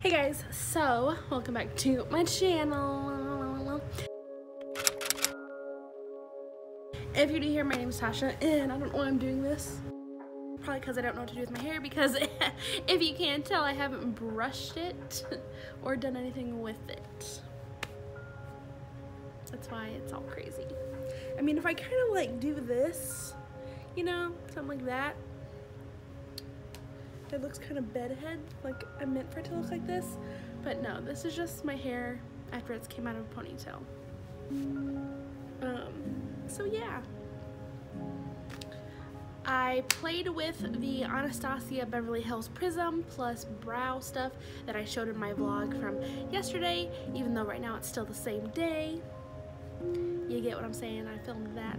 Hey guys, so welcome back to my channel. If you're new here, my name is Natasha and I don't know why I'm doing this. Probably because I don't know what to do with my hair, because if you can't tell, I haven't brushed it or done anything with it. That's why it's all crazy. I mean, if I kind of like do this, you know, something like that, it looks kind of bedhead, like I meant for it to look like this, but no, this is just my hair after it's came out of a ponytail. So yeah, I played with the Anastasia Beverly Hills Prism plus brow stuff that I showed in my vlog from yesterday, even though right now it's still the same day. You get what I'm saying? I filmed that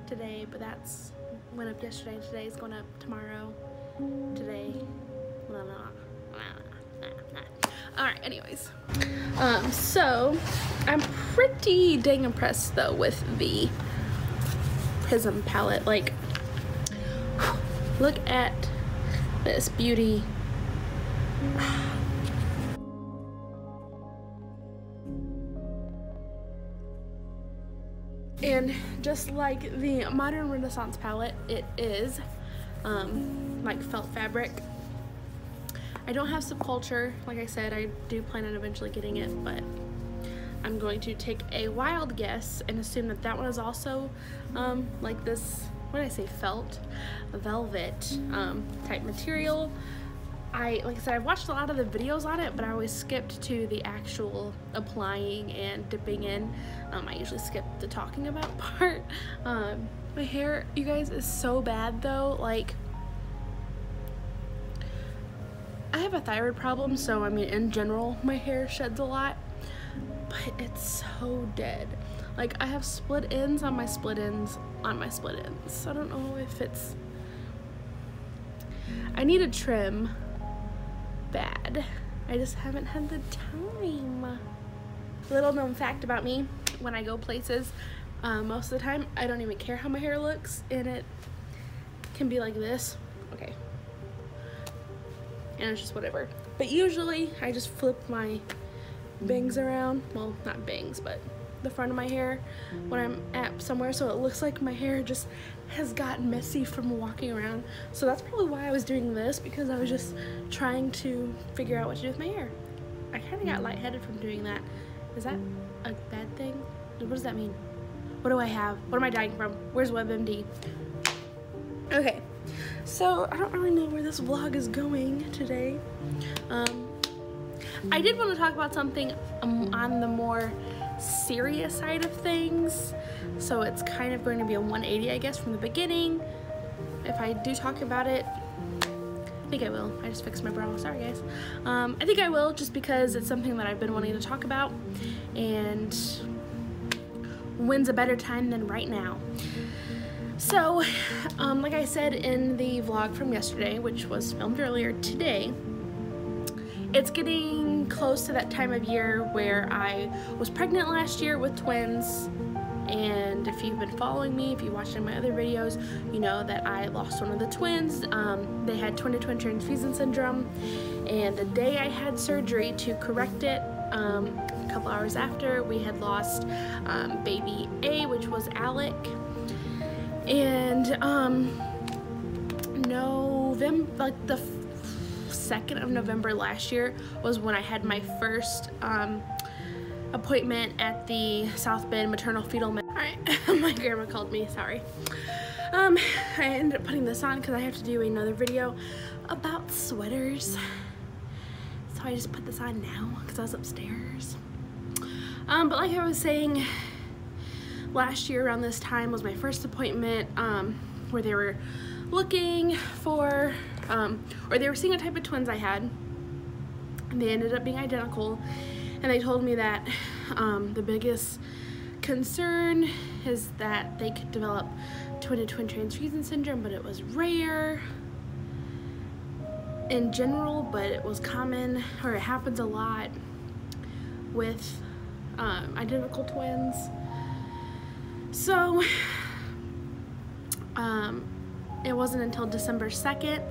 today, but that's went up yesterday. Today's going up tomorrow. Today, alright, anyways, so I'm pretty dang impressed though with the Prism palette. Like, look at this beauty. And just like the Modern Renaissance palette, it is like felt fabric. I don't have Subculture. Like I said, I do plan on eventually getting it, but I'm going to take a wild guess and assume that that one is also like this, what did I say, felt velvet type material. Like I said, I've watched a lot of the videos on it, but I always skipped to the actual applying and dipping in. I usually skip the talking about part. My hair, you guys, is so bad though. Like, I have a thyroid problem, so I mean, in general, my hair sheds a lot, but it's so dead. Like, I have split ends on my split ends on my split ends. I don't know if it's, I need a trim bad. I just haven't had the time. Little known fact about me, when I go places, most of the time I don't even care how my hair looks, and it can be like this, okay, and it's just whatever. But usually I just flip my bangs around, well, not bangs, but the front of my hair when I'm at somewhere, so it looks like my hair just has gotten messy from walking around. So that's probably why I was doing this, because I was just trying to figure out what to do with my hair. I kind of got lightheaded from doing that. Is that a bad thing? What does that mean? What do I have? What am I dying from? Where's WebMD? Okay, so I don't really know where this vlog is going today. I did want to talk about something on the more serious side of things, so it's kind of going to be a 180, I guess, from the beginning. If I do talk about it, I think I will. I just fixed my brow, sorry guys. I think I will, just because it's something that I've been wanting to talk about, and when's a better time than right now? So, like I said in the vlog from yesterday, which was filmed earlier today, it's getting close to that time of year where I was pregnant last year with twins. And if you've been following me, if you watched my other videos, you know that I lost one of the twins. They had twin-to-twin transfusion syndrome, and the day I had surgery to correct it, a couple hours after, we had lost baby A, which was Alec. And November, like the 2nd of November last year was when I had my first appointment at the South Bend Maternal Fetal Alright, my grandma called me, sorry. I ended up putting this on because I have to do another video about sweaters. So I just put this on now because I was upstairs. But like I was saying, last year around this time was my first appointment where they were looking for, or they were seeing what type of twins I had, and they ended up being identical. And they told me that the biggest concern is that they could develop twin-to-twin transfusion syndrome, but it was rare in general, but it was common, or it happens a lot with identical twins. So it wasn't until December 2nd,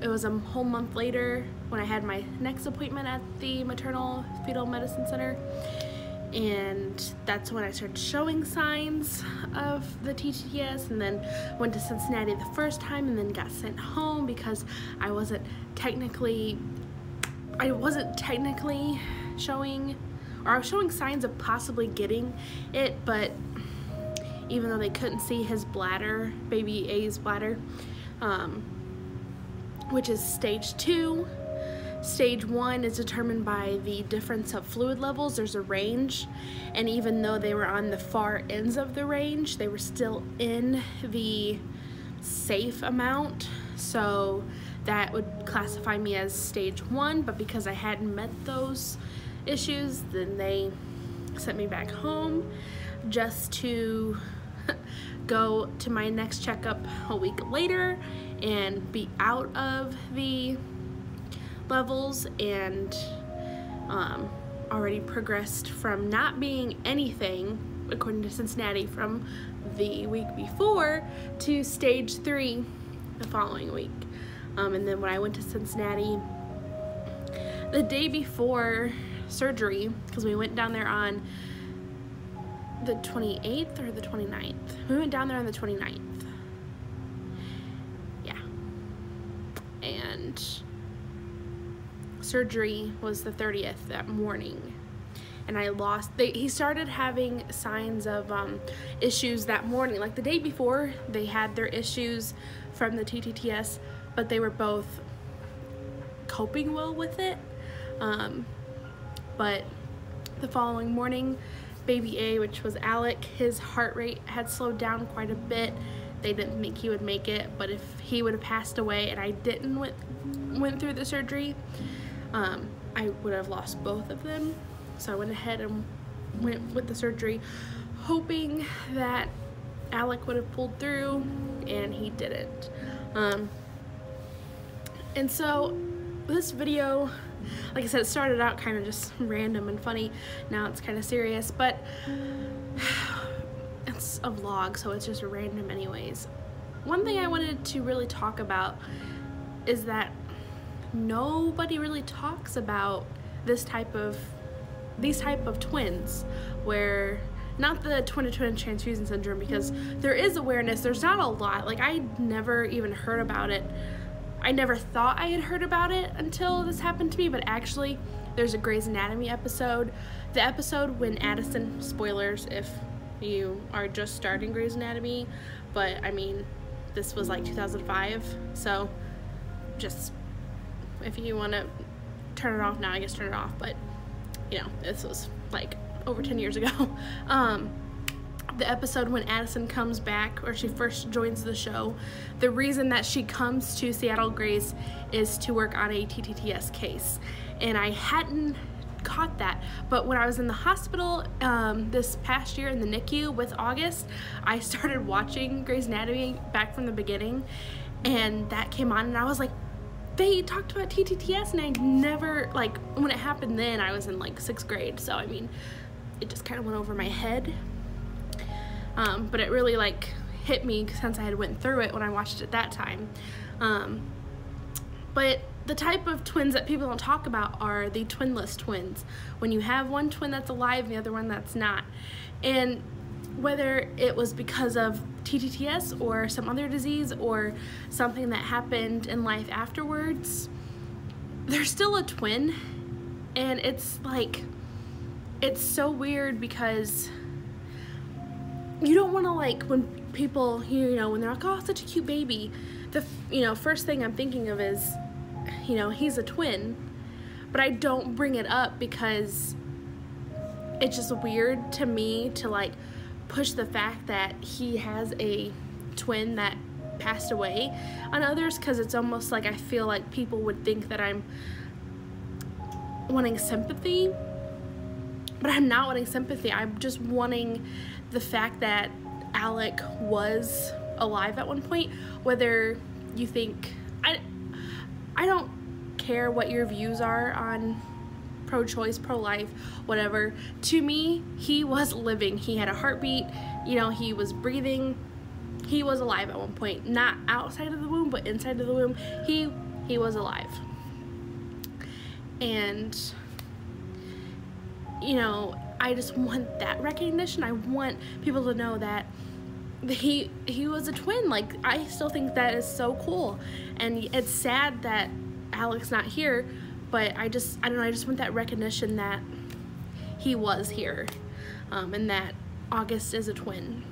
it was a whole month later, when I had my next appointment at the maternal fetal medicine center, and that's when I started showing signs of the TTTS, and then went to Cincinnati the first time and then got sent home because I wasn't technically showing, or I was showing signs of possibly getting it, but even though they couldn't see his bladder, baby A's bladder, which is stage 2. Stage 1 is determined by the difference of fluid levels. There's a range, and even though they were on the far ends of the range, they were still in the safe amount, so that would classify me as stage 1, but because I hadn't met those issues, then they sent me back home just to go to my next checkup a week later and be out of the levels, and already progressed from not being anything, according to Cincinnati, from the week before to stage 3 the following week. And then when I went to Cincinnati the day before surgery, because we went down there on the 28th or the 29th. We went down there on the 29th. Yeah. And surgery was the 30th that morning. And I lost, he started having signs of issues that morning. Like the day before, they had their issues from the TTTS, but they were both coping well with it. But the following morning, baby A, which was Alec, his heart rate had slowed down quite a bit. They didn't think he would make it, but if he would have passed away and I didn't went through the surgery, I would have lost both of them. So I went ahead and went with the surgery, hoping that Alec would have pulled through, and he didn't. And so this video, like I said, it started out kind of just random and funny. Now it's kind of serious, but it's a vlog, so it's just random anyways. One thing I wanted to really talk about is that nobody really talks about these type of twins, where not the twin-to-twin transfusion syndrome, because there is awareness. There's not a lot. Like, I never even heard about it. I never thought I had heard about it until this happened to me, but actually there's a Grey's Anatomy episode. The episode when Addison, spoilers if you are just starting Grey's Anatomy, but I mean, this was like 2005, so just, if you want to turn it off now, I guess turn it off, but you know, this was like over 10 years ago. The episode when Addison comes back, or she first joins the show, the reason that she comes to Seattle Grace is to work on a TTTS case, and I hadn't caught that, but when I was in the hospital this past year in the NICU with August, I started watching Grey's Anatomy back from the beginning, and that came on, and I was like, they talked about TTTS, and I never, like, when it happened then, I was in like 6th grade, so I mean, it just kind of went over my head. But it really like hit me since I had went through it when I watched it that time. But the type of twins that people don't talk about are the twinless twins, when you have one twin that's alive and the other one that's not. And whether it was because of TTTS or some other disease or something that happened in life afterwards, they're still a twin. And it's like, it's so weird because you don't want to, like, when people, you know, when they're like, oh, such a cute baby, the, you know, first thing I'm thinking of is, you know, he's a twin. But I don't bring it up because it's just weird to me to, like, push the fact that he has a twin that passed away on others, because it's almost like I feel like people would think that I'm wanting sympathy. But I'm not wanting sympathy. I'm just wanting the fact that Alec was alive at one point. Whether you think, I don't care what your views are on pro-choice, pro-life, whatever. To me, he was living. He had a heartbeat, you know, he was breathing. He was alive at one point. Not outside of the womb, but inside of the womb. He was alive. And, you know, I just want that recognition. I want people to know that he was a twin. Like, I still think that is so cool. And it's sad that Alec's not here, but I don't know, I just want that recognition that he was here, and that August is a twin.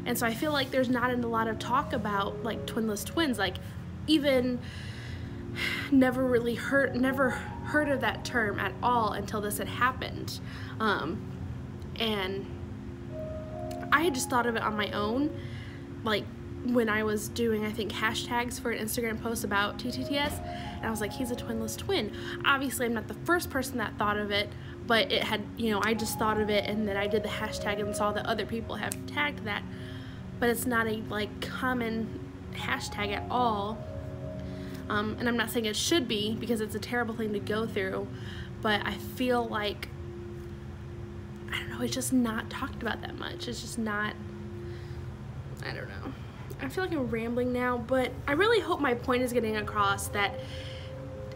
And so I feel like there's not a lot of talk about like twinless twins. Like, even never heard of that term at all until this had happened. And I had just thought of it on my own, like when I was doing, I think, hashtags for an Instagram post about TTTS, and I was like, he's a twinless twin. Obviously, I'm not the first person that thought of it, but it had, you know, I just thought of it, and then I did the hashtag and saw that other people have tagged that, but it's not a like common hashtag at all. And I'm not saying it should be, because it's a terrible thing to go through, but I feel like, I don't know, it's just not talked about that much. It's just not, I don't know. I feel like I'm rambling now, but I really hope my point is getting across that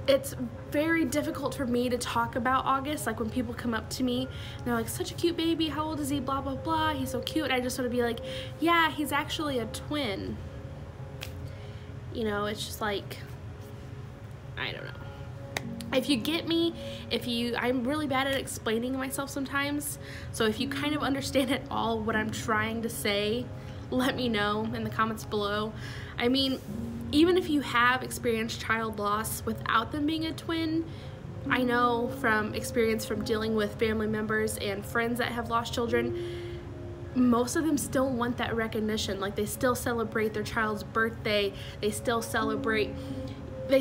it's very difficult for me to talk about August. Like, when people come up to me and they're like, such a cute baby, how old is he, blah, blah, blah, he's so cute. I just want to be like, yeah, he's actually a twin. You know, it's just like, I don't know. If you get me, I'm really bad at explaining myself sometimes, so if you kind of understand at all what I'm trying to say, let me know in the comments below. I mean, even if you have experienced child loss without them being a twin, I know from experience from dealing with family members and friends that have lost children, most of them still want that recognition. Like, they still celebrate their child's birthday, they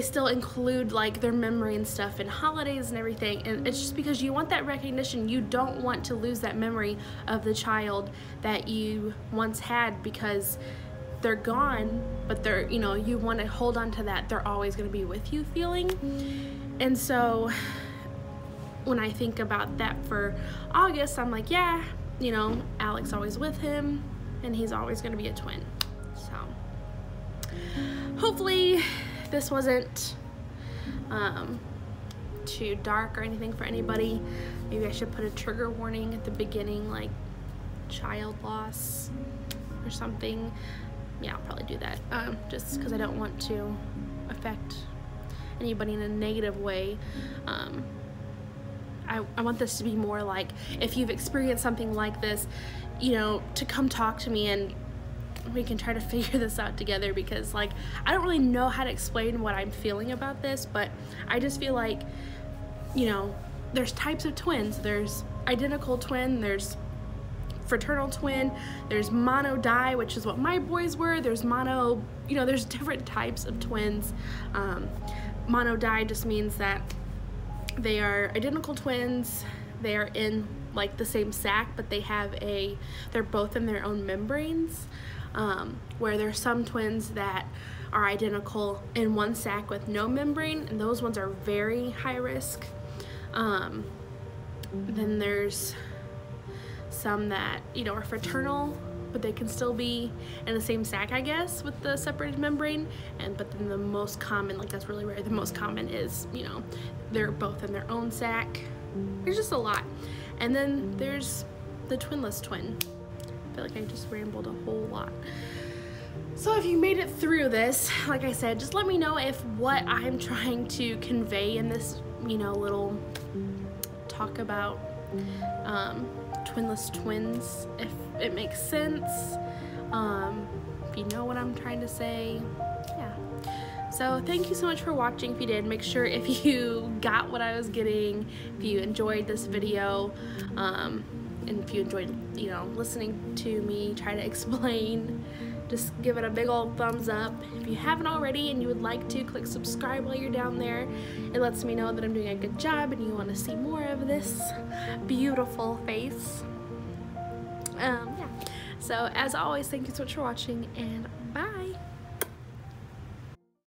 still include like their memory and stuff and holidays and everything, and it's just because you want that recognition. You don't want to lose that memory of the child that you once had, because they're gone, but they're, you know, you want to hold on to that they're always going to be with you feeling. And so when I think about that for August, I'm like, yeah, you know, Alec's always with him and he's always going to be a twin. So hopefully this wasn't too dark or anything for anybody. Maybe I should put a trigger warning at the beginning, like child loss or something. Yeah, I'll probably do that, just because I don't want to affect anybody in a negative way. I want this to be more like, if you've experienced something like this, you know, to come talk to me and we can try to figure this out together, because like, I don't really know how to explain what I'm feeling about this, but I just feel like, you know, there's types of twins. There's identical twin, there's fraternal twin, there's mono di, which is what my boys were, there's mono, you know, there's different types of twins. Mono di just means that they are identical twins, they are in like the same sac, but they're both in their own membranes. Where there's some twins that are identical in one sac with no membrane, and those ones are very high risk. Then there's some that, you know, are fraternal, but they can still be in the same sac, I guess, with the separated membrane. But then the most common, like, that's really rare, the most common is, you know, they're both in their own sac. There's just a lot. And then there's the twinless twin. I feel like I just rambled a whole lot. So if you made it through this, like I said, just let me know if what I'm trying to convey in this, you know, little talk about twinless twins, if it makes sense, if you know what I'm trying to say. Yeah. So thank you so much for watching. If you did, make sure if you got what I was getting, if you enjoyed this video, and if you enjoyed, you know, listening to me try to explain, just give it a big old thumbs up. If you haven't already and you would like to, click subscribe while you're down there. It lets me know that I'm doing a good job and you want to see more of this beautiful face. Yeah. So as always, thank you so much for watching, and bye.